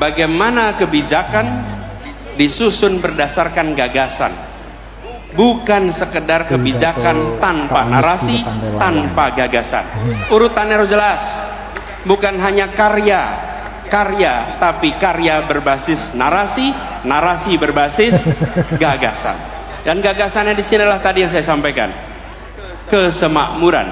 bagaimana kebijakan disusun berdasarkan gagasan, bukan sekedar kebijakan tanpa narasi, tanpa gagasan. Urutannya harus jelas, bukan hanya karya tapi karya berbasis narasi, narasi berbasis gagasan. Dan gagasannya di sinilah tadi yang saya sampaikan: kesemakmuran,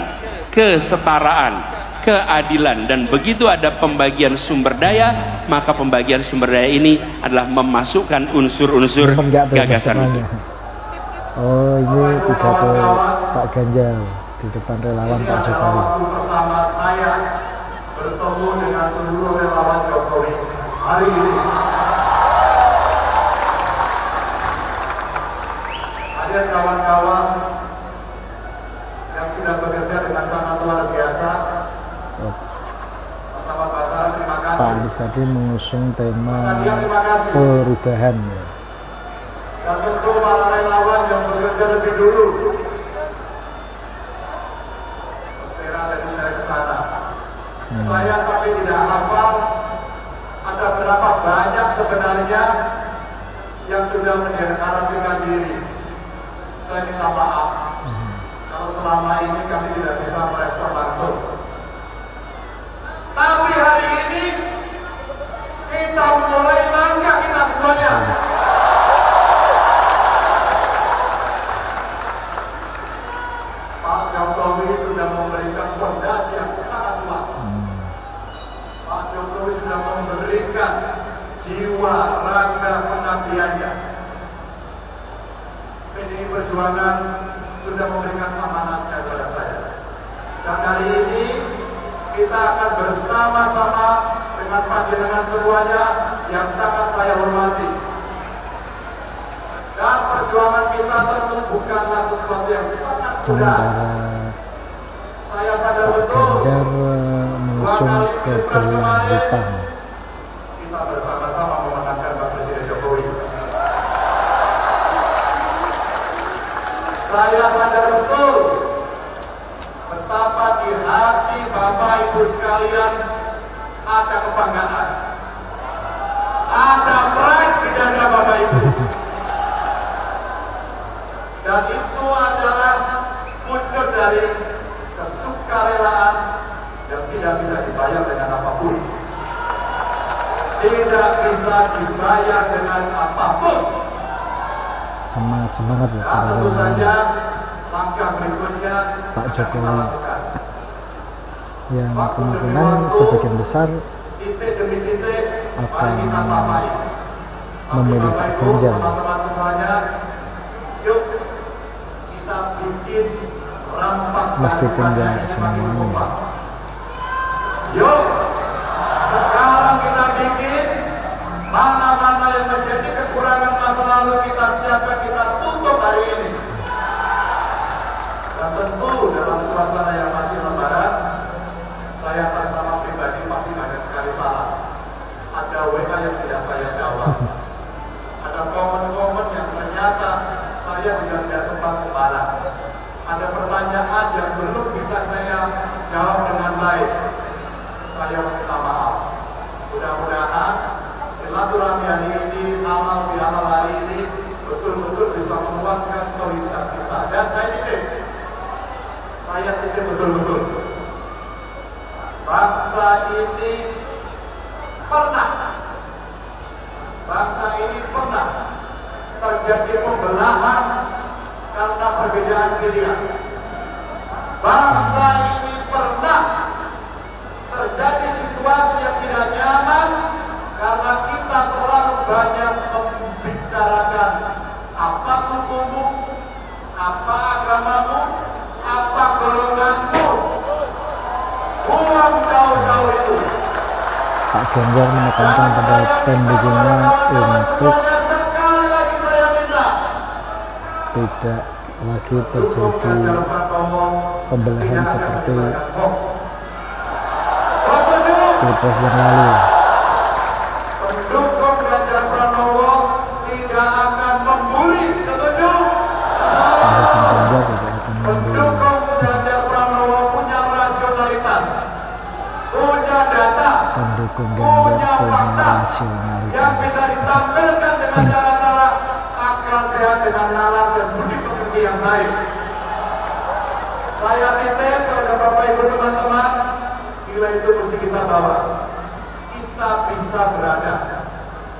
kesetaraan, keadilan. Dan begitu ada pembagian sumber daya, maka pembagian sumber daya ini adalah memasukkan unsur-unsur gagasan itu. Oh, ini pidato Pak Ganjar di depan relawan Pak Jokowi. Pertama saya bertemu dengan seluruh relawan Jokowi hari ini. Ada kawan-kawan yang sudah bekerja dengan sangat luar biasa. Sahabat Basara, terima kasih. Pak Anies tadi mengusung tema Terima kasih. perubahan. Dan tentu para relawan yang bekerja lebih dulu. Mustera tadi saya ke sana. Saya sampai tidak hafal ada berapa banyak sebenarnya yang sudah mendeklarasikan diri. Saya minta maaf kalau selama ini kami tidak bisa merespon langsung. Tapi hari ini kita mulai langkah kita semuanya. Pak Jokowi sudah memberikan fondasi yang sangat kuat. Pak Jokowi sudah memberikan jiwa, raga, pengabdiannya. PDI Perjuangan sudah memberikan amanatnya kepada saya. Dan hari ini kita akan bersama-sama dengan panjenengan semuanya yang sangat saya hormati. Dan perjuangan kita tentu bukanlah sesuatu yang sangat mudah. Saya sadar betul Ganjar mengusung keberlanjutan. kita bersama-sama memenangkan Pak Presiden Jokowi. Saya sadar betul betapa di hati Bapak Ibu sekalian ada kebanggaan, ada pride di dada Bapak Ibu. Dan itu adalah wujud dari kesukarelaan yang tidak bisa dibayar dengan apapun. Tidak bisa dibayar dengan apapun. Semangat ya Dan tentu saja langkah berikutnya Pak akan kita Jokowi lakukan. yang kemungkinan sebagian besar Titik demi titik akan mari kita papai. memilih Pak Ganjar. Teman-teman semuanya, yuk kita bikin rampak Meskipun barisan nggak yang semakin semuanya. kompak. Yuk sekarang kita bikin mana-mana yang menjadi kekurangan masa lalu kita siapkan, kita tutup hari ini. Dan tentu dalam suasana yang masih lebaran, saya atas nama pribadi pasti banyak sekali salah. Ada WA yang tidak saya jawab. Ada komen-komen yang ternyata saya juga tidak sempat membalas. Ada pertanyaan yang belum bisa saya jawab dengan baik. Saya minta maaf. Mudah-mudahan silaturahmi hari ini, halal bihalal hari ini betul-betul bisa menguatkan soliditas kita. Dan saya titip betul-betul. Bangsa ini pernah terjadi pembelahan karena perbedaan pilihan. Bangsa ini pernah terjadi situasi yang tidak nyaman karena kita terlalu banyak membicarakan apa sukumu, apa agamamu, apa golonganmu. Buang jauh-jauh itu. Pak Ganjar menekankan pada pendukungnya untuk Sekali lagi saya minta tidak lagi terjadi pembelahan seperti pilpres yang lalu. pendukung Ganjar Pranowo tidak akan membuli, setuju? Pendukung Ganjar tidak akan membeli. Pendukung Ganjar Pranowo punya rasionalitas, punya data, Pendukung punya Ganjar yang bisa rasionalitas. ditampilkan dengan cara-cara akal sehat dengan nalar dan budi pekerti yang baik. Saya titip pada Bapak Ibu teman-teman, nilai itu mesti kita bawa. Kita bisa berada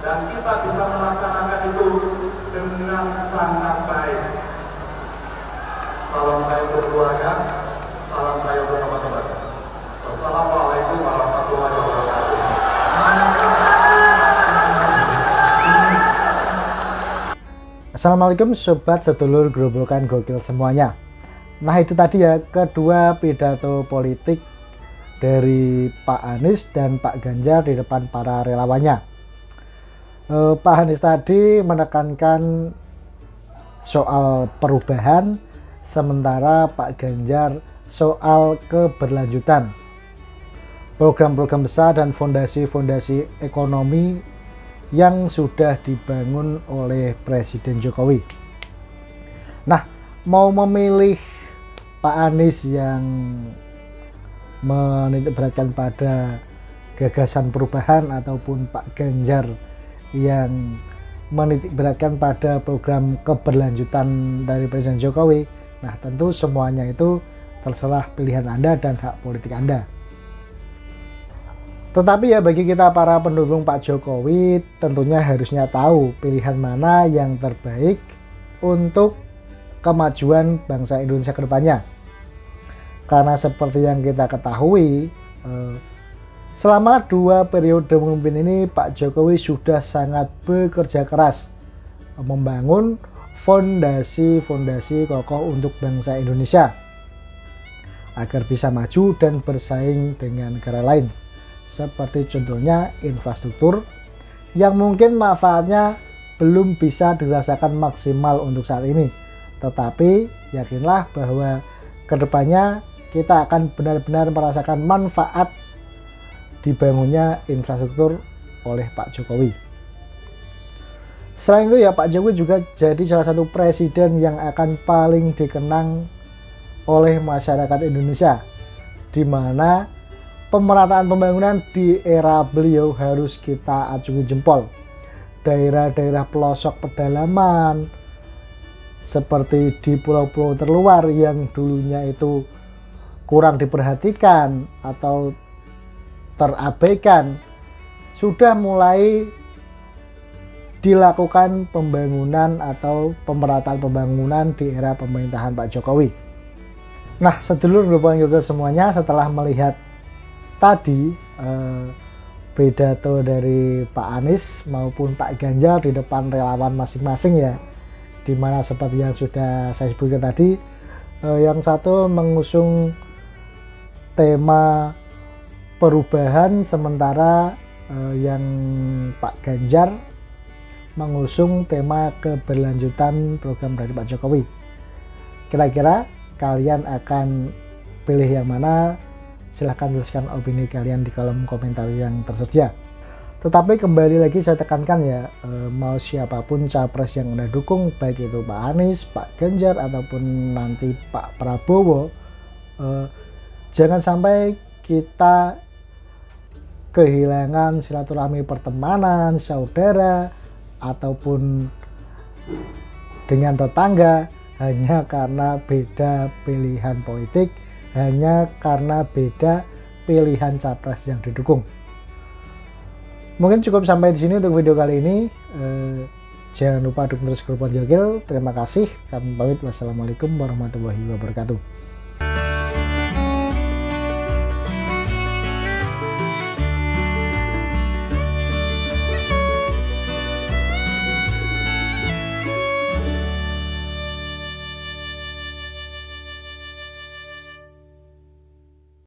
dan kita bisa melaksanakan itu dengan sangat baik. Salam saya untuk keluarga, salam saya untuk teman-teman. Wassalamualaikum warahmatullahi wabarakatuh. Assalamualaikum sobat sedulur Grobogan Gokil semuanya. Nah itu tadi ya kedua pidato politik dari Pak Anies dan Pak Ganjar di depan para relawannya. Pak Anies tadi menekankan soal perubahan, sementara Pak Ganjar soal keberlanjutan. Program-program besar dan fondasi-fondasi ekonomi yang sudah dibangun oleh Presiden Jokowi. Nah, mau memilih Pak Anies yang menitikberatkan pada gagasan perubahan ataupun Pak Ganjar yang menitikberatkan pada program keberlanjutan dari Presiden Jokowi. Nah, tentu semuanya itu terserah pilihan Anda dan hak politik Anda. Tetapi ya bagi kita para pendukung Pak Jokowi tentunya harusnya tahu pilihan mana yang terbaik untuk kemajuan bangsa Indonesia ke depannya. Karena seperti yang kita ketahui, selama 2 periode memimpin ini Pak Jokowi sudah sangat bekerja keras membangun fondasi-fondasi kokoh untuk bangsa Indonesia agar bisa maju dan bersaing dengan negara lain. Seperti contohnya infrastruktur yang mungkin manfaatnya belum bisa dirasakan maksimal untuk saat ini. Tetapi yakinlah bahwa kedepannya kita akan benar-benar merasakan manfaat dibangunnya infrastruktur oleh Pak Jokowi. Selain itu ya Pak Jokowi juga jadi salah satu presiden yang akan paling dikenang oleh masyarakat Indonesia, di mana pemerataan pembangunan di era beliau harus kita acungi jempol. Daerah-daerah pelosok pedalaman seperti di pulau-pulau terluar yang dulunya itu kurang diperhatikan atau terabaikan sudah mulai dilakukan pembangunan atau pemerataan pembangunan di era pemerintahan Pak Jokowi. Nah, sedulur Grobogan Gokil semuanya, setelah melihat tadi pidato dari Pak Anies maupun Pak Ganjar di depan relawan masing-masing ya, dimana seperti yang sudah saya sebutkan tadi, yang satu mengusung tema perubahan, sementara yang Pak Ganjar mengusung tema keberlanjutan program dari Pak Jokowi. Kira-kira kalian akan pilih yang mana? Silahkan tuliskan opini kalian di kolom komentar yang tersedia. Tetapi kembali lagi saya tekankan ya, mau siapapun capres yang Anda dukung, baik itu Pak Anies, Pak Ganjar ataupun nanti Pak Prabowo, jangan sampai kita kehilangan silaturahmi pertemanan, saudara ataupun dengan tetangga hanya karena beda pilihan politik, hanya karena beda pilihan capres yang didukung. Mungkin cukup sampai di sini untuk video kali ini. Jangan lupa dukung terus Grobogan Gokil. Terima kasih. Kami pamit. Wassalamualaikum warahmatullahi wabarakatuh.